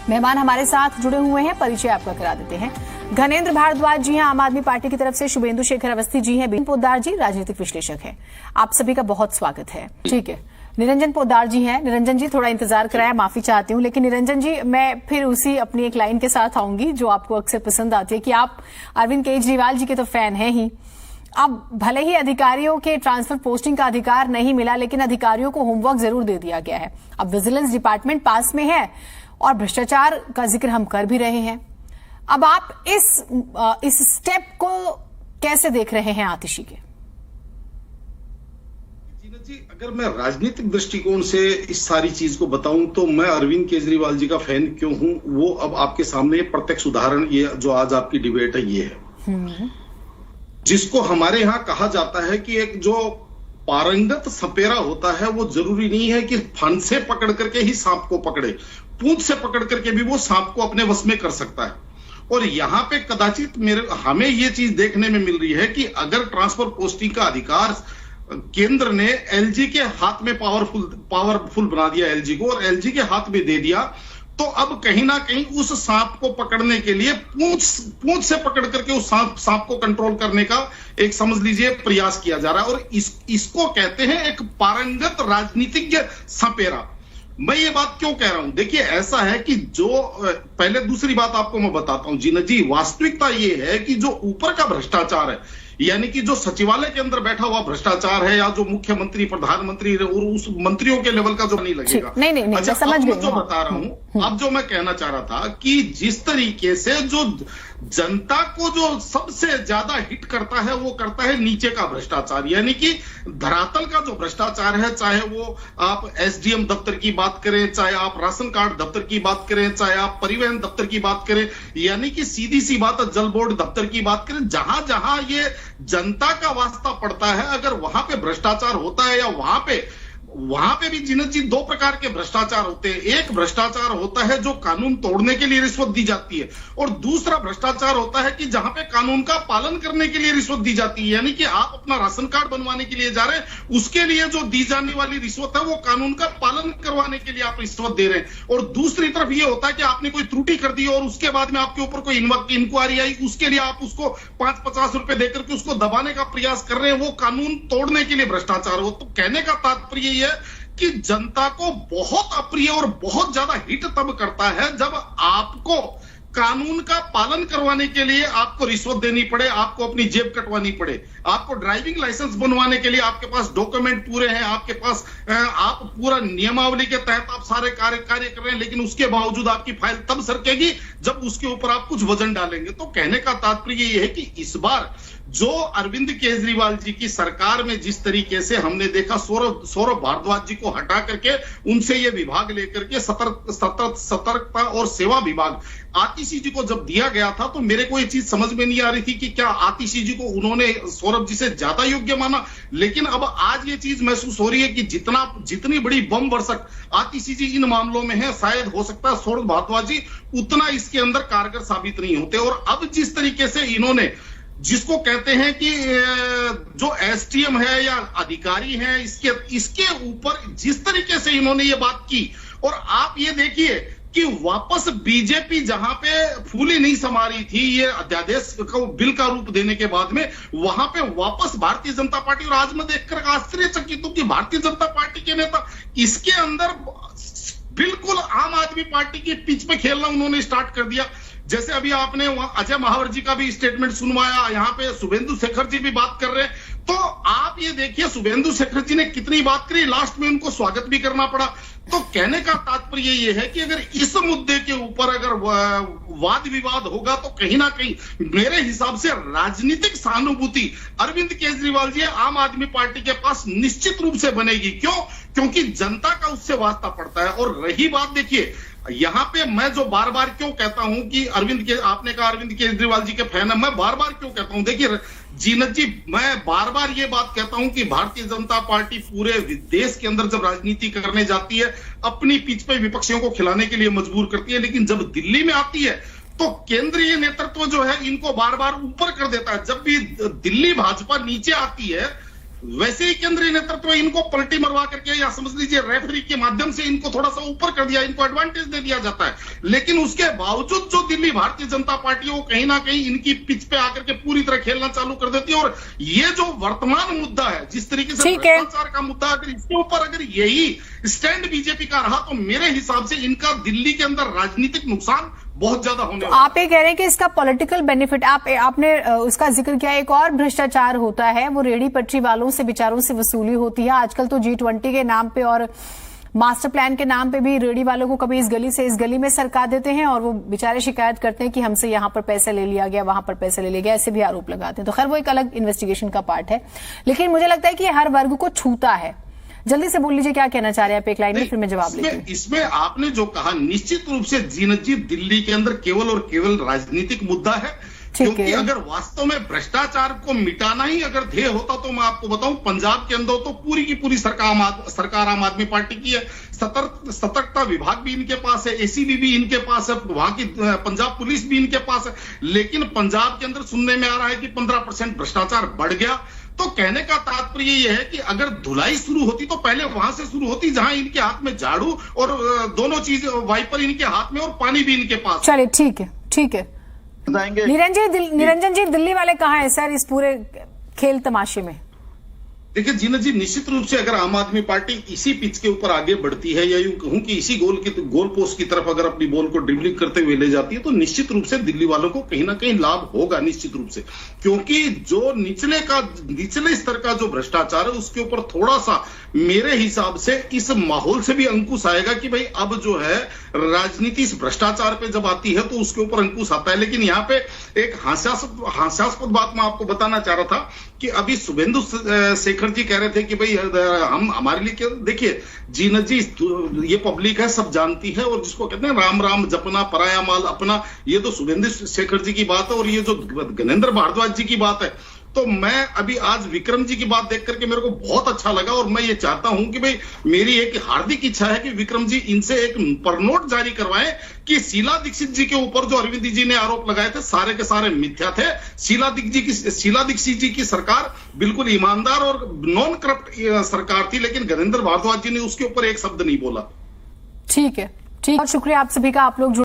मेहमान हमारे साथ जुड़े हुए हैं, परिचय आपका करा देते हैं। घनेंद्र भारद्वाज जी हैं आम आदमी पार्टी की तरफ से, शुभेंदु शेखर अवस्थी जी हैं, निरंजन पोद्दार जी राजनीतिक विश्लेषक हैं। आप सभी का बहुत स्वागत है। ठीक है, निरंजन पोद्दार जी हैं। निरंजन जी थोड़ा इंतजार कराया, माफी चाहती हूँ, लेकिन निरंजन जी मैं फिर उसी अपनी एक लाइन के साथ आऊंगी जो आपको अक्सर पसंद आती है कि आप अरविंद केजरीवाल जी के तो फैन हैं ही। अब भले ही अधिकारियों के ट्रांसफर पोस्टिंग का अधिकार नहीं मिला, लेकिन अधिकारियों को होमवर्क जरूर दे दिया गया है। अब विजिलेंस डिपार्टमेंट पास में है और भ्रष्टाचार का जिक्र हम कर भी रहे हैं। अब आप इस स्टेप को कैसे देख रहे हैं आतिशी के? जी, अगर मैं राजनीतिक दृष्टिकोण से इस सारी चीज को बताऊं तो मैं अरविंद केजरीवाल जी का फैन क्यों हूं, वो अब आपके सामने प्रत्यक्ष उदाहरण ये जो आज आपकी डिबेट है ये है, जिसको हमारे यहाँ कहा जाता है कि एक जो पारंगत सपेरा होता है वो जरूरी नहीं है कि फन से पकड़ करके ही सांप को पकड़े, पूंछ से पकड़ करके भी वो सांप को अपने वश में कर सकता है। और यहाँ पे कदाचित हमें ये चीज देखने में मिल रही है कि अगर ट्रांसफर पोस्टिंग का अधिकार केंद्र ने एलजी के हाथ में पावरफुल बना दिया एलजी को, और एलजी के हाथ में दे दिया, तो अब कहीं ना कहीं उस सांप को पकड़ने के लिए पूंछ से पकड़ करके उस सांप को कंट्रोल करने का एक समझ लीजिए प्रयास किया जा रहा है। और इसको कहते हैं एक पारंगत राजनीतिज्ञ सपेरा। मैं ये बात क्यों कह रहा हूं, देखिए ऐसा है कि जो पहले दूसरी बात आपको मैं बताता हूं जीनत जी, वास्तविकता ये है कि जो ऊपर का भ्रष्टाचार है, यानी कि जो सचिवालय के अंदर बैठा हुआ भ्रष्टाचार है, या जो मुख्यमंत्री प्रधानमंत्री और उस मंत्रियों के लेवल का जो नहीं लगेगा। नहीं, अच्छा, समझ गई। जो बता रहा हूं, अब जो मैं कहना चाह रहा था कि जिस तरीके से जो जनता को जो सबसे ज्यादा हिट करता है वो करता है नीचे का भ्रष्टाचार, यानी कि धरातल का जो भ्रष्टाचार है, चाहे वो आप एसडीएम दफ्तर की बात करें, चाहे आप राशन कार्ड दफ्तर की बात करें, चाहे आप परिवहन दफ्तर की बात करें, यानी कि सीधी सी बात है जल बोर्ड दफ्तर की बात करें, जहां जहां ये जनता का वास्ता पड़ता है, अगर वहां पे भ्रष्टाचार होता है, या वहां पे भी जीनत जी दो प्रकार के भ्रष्टाचार होते हैं। एक भ्रष्टाचार होता है जो कानून तोड़ने के लिए रिश्वत दी जाती है, और दूसरा भ्रष्टाचार होता है कि जहां पे कानून का पालन करने के लिए रिश्वत दी जाती है, यानी कि आप अपना राशन कार्ड बनवाने के लिए जा रहे हैं, उसके लिए जो दी जाने वाली रिश्वत है वो कानून का पालन करवाने के लिए आप रिश्वत दे रहे हैं। और दूसरी तरफ ये होता है कि आपने कोई त्रुटि कर दी और उसके बाद में आपके ऊपर कोई इंक्वायरी आई, उसके लिए आप उसको 5-50 रुपए देकर के उसको दबाने का प्रयास कर रहे हैं, वो कानून तोड़ने के लिए भ्रष्टाचार हो। तो कहने का तात्पर्य कि जनता को बहुत अप्रिय और बहुत ज्यादा हिट तब करता है जब आपको कानून का पालन करवाने के लिए आपको रिश्वत देनी पड़े, आपको अपनी जेब कटवानी पड़े, आपको ड्राइविंग लाइसेंस बनवाने के लिए आपके पास डॉक्यूमेंट पूरे हैं, आपके पास आप पूरा नियमावली के तहत आप सारे कार्य कर रहे हैं, लेकिन उसके बावजूद आपकी फाइल तब सरकेगी जब उसके ऊपर आप कुछ वजन डालेंगे। तो कहने का तात्पर्य ये है कि इस बार जो अरविंद केजरीवाल जी की सरकार में जिस तरीके से हमने देखा सौरभ भारद्वाज जी को हटा करके उनसे ये विभाग लेकर के सतर्कता और सेवा विभाग आतिशी जी को जब दिया गया था, तो मेरे को ये चीज समझ में नहीं आ रही थी कि क्या आतिशी जी को उन्होंने सौरभ जी से ज्यादा योग्य माना। लेकिन अब आज ये चीज महसूस हो रही है कि जितनी बड़ी बम वर्षक आतिशी जी इन मामलों में है, शायद हो सकता है सौरभ भारद्वाज जी उतना इसके अंदर कारगर साबित नहीं होते। और अब जिस तरीके से इन्होंने, जिसको कहते हैं कि जो एसटीएम है या अधिकारी है, इसके ऊपर जिस तरीके से इन्होंने ये बात की, और आप ये देखिए कि वापस बीजेपी जहां पे फूली नहीं समा रही थी ये अध्यादेश को बिल का रूप देने के बाद में, वहां पे वापस भारतीय जनता पार्टी, और आज मैं देखकर आश्चर्यचकित हूं कि भारतीय जनता पार्टी के नेता इसके अंदर बिल्कुल आम आदमी पार्टी की पिच पे खेलना उन्होंने स्टार्ट कर दिया। जैसे अभी आपने अजय महावर जी का भी स्टेटमेंट सुनवाया, यहाँ पे शुभेंदु शेखर जी भी बात कर रहे हैं, तो आप ये देखिए शुभेंदु शेखर जी ने कितनी बात करी, लास्ट में उनको स्वागत भी करना पड़ा। तो कहने का तात्पर्य ये है कि अगर इस मुद्दे के ऊपर अगर वाद विवाद होगा तो कहीं ना कहीं मेरे हिसाब से राजनीतिक सहानुभूति अरविंद केजरीवाल जी आम आदमी पार्टी के पास निश्चित रूप से बनेगी। क्योंकि जनता का उससे वास्ता पड़ता है। और रही बात, देखिए यहाँ पे मैं जो बार बार क्यों कहता हूं कि आपने कहा अरविंद केजरीवाल जी के फैन है, मैं बार बार क्यों कहता हूं, देखिए जीनत जी, मैं बार बार ये बात कहता हूं कि भारतीय जनता पार्टी पूरे देश के अंदर जब राजनीति करने जाती है अपनी पिच पे विपक्षियों को खिलाने के लिए मजबूर करती है, लेकिन जब दिल्ली में आती है तो केंद्रीय नेतृत्व जो है इनको बार बार ऊपर कर देता है। जब भी दिल्ली भाजपा नीचे आती है वैसे ही केंद्रीय नेतृत्व इनको पलटी मरवा करके या समझ लीजिए रेफरी के माध्यम से इनको थोड़ा सा ऊपर कर दिया, इनको एडवांटेज दे दिया जाता है। लेकिन उसके बावजूद जो दिल्ली भारतीय जनता पार्टी है वो कहीं ना कहीं इनकी पिच पे आकर के पूरी तरह खेलना चालू कर देती है। और ये जो वर्तमान मुद्दा है, जिस तरीके से भ्रष्टाचार का मुद्दा, अगर इसके ऊपर अगर यही स्टैंड बीजेपी का रहा तो मेरे हिसाब से इनका दिल्ली के अंदर राजनीतिक नुकसान बहुत ज्यादा होने वाला है। आप ये कह रहे हैं कि इसका पॉलिटिकल बेनिफिट, आपने उसका जिक्र किया, एक और भ्रष्टाचार होता है वो रेडी पटरी वालों से, बेचारों से वसूली होती है। आजकल तो G20 के नाम पे और मास्टर प्लान के नाम पे भी रेडी वालों को कभी इस गली से इस गली में सरका देते हैं और वो बेचारे शिकायत करते हैं कि हमसे यहां पर पैसा ले लिया गया, वहां पर पैसा ले लिया गया, ऐसे भी आरोप लगाते हैं। तो खैर वो एक अलग इन्वेस्टिगेशन का पार्ट है, लेकिन मुझे लगता है कि हर वर्ग को छूता है। जल्दी से बोल लीजिए क्या कहना चाह रहे हैं आप एक लाइन में, फिर मैं जवाब लेती हूँ। इसमें आपने जो कहा निश्चित रूप से जी दिल्ली के अंदर केवल और केवल राजनीतिक मुद्दा है, क्योंकि अगर वास्तव में भ्रष्टाचार को मिटाना ही अगर ध्येय होता तो मैं आपको बताऊं, पंजाब के अंदर तो पूरी की पूरी सरकार आम आदमी पार्टी की है। सतर्कता विभाग भी इनके पास है, एसीबी भी इनके पास है, वहां की पंजाब पुलिस भी इनके पास है। लेकिन पंजाब के अंदर सुनने में आ रहा है कि 15% भ्रष्टाचार बढ़ गया। तो कहने का तात्पर्य ये है कि अगर धुलाई शुरू होती तो पहले वहां से शुरू होती जहां इनके हाथ में झाड़ू और दोनों चीज, वाइपर इनके हाथ में और पानी भी इनके पास। चलिए ठीक है, ठीक है। निरंजन जी, दिल्ली वाले कहाँ हैं सर इस पूरे खेल तमाशे में? देखिए जीनत जी, निश्चित रूप से अगर आम आदमी पार्टी इसी पिच के ऊपर आगे बढ़ती है या यूं कहूं कि इसी गोल पोस्ट की तरफ अगर अपनी बॉल को ड्रिबलिंग करते हुए ले जाती है तो निश्चित रूप से दिल्ली वालों को कहीं ना कहीं लाभ होगा, निश्चित रूप से। क्योंकि जो निचले स्तर का जो भ्रष्टाचार है उसके ऊपर थोड़ा सा मेरे हिसाब से इस माहौल से भी अंकुश आएगा कि भाई अब जो है राजनीति इस भ्रष्टाचार पे जब आती है तो उसके ऊपर अंकुश आता है। लेकिन यहाँ पे एक हास्यास्पद बात मैं आपको बताना चाह रहा था कि अभी शुभेंदु शेखर जी कह रहे थे कि भाई हम हमारे लिए क्या, देखिए जीनत जी, ये पब्लिक है, सब जानती है, और जिसको कहते हैं राम राम जपना पराया माल अपना, ये तो शुभेंदु शेखर जी की बात है। और ये जो ज्ञानेंद्र भारद्वाज जी की बात है, तो मैं अभी आज विक्रम जी की बात देख करके मेरे को बहुत अच्छा लगा और मैं ये चाहता हूं कि भाई मेरी एक हार्दिक इच्छा है कि विक्रम जी इनसे एक परनोट जारी करवाएं कि शीला दीक्षित जी के ऊपर जो अरविंद जी ने आरोप लगाए थे सारे के सारे मिथ्या थे। शीला दीक्षित जी की सरकार बिल्कुल ईमानदार और नॉन करप्ट सरकार थी, लेकिन ज्ञानेंद्र भारद्वाज जी ने उसके ऊपर एक शब्द नहीं बोला। ठीक है, ठीक, बहुत शुक्रिया आप सभी का, आप लोग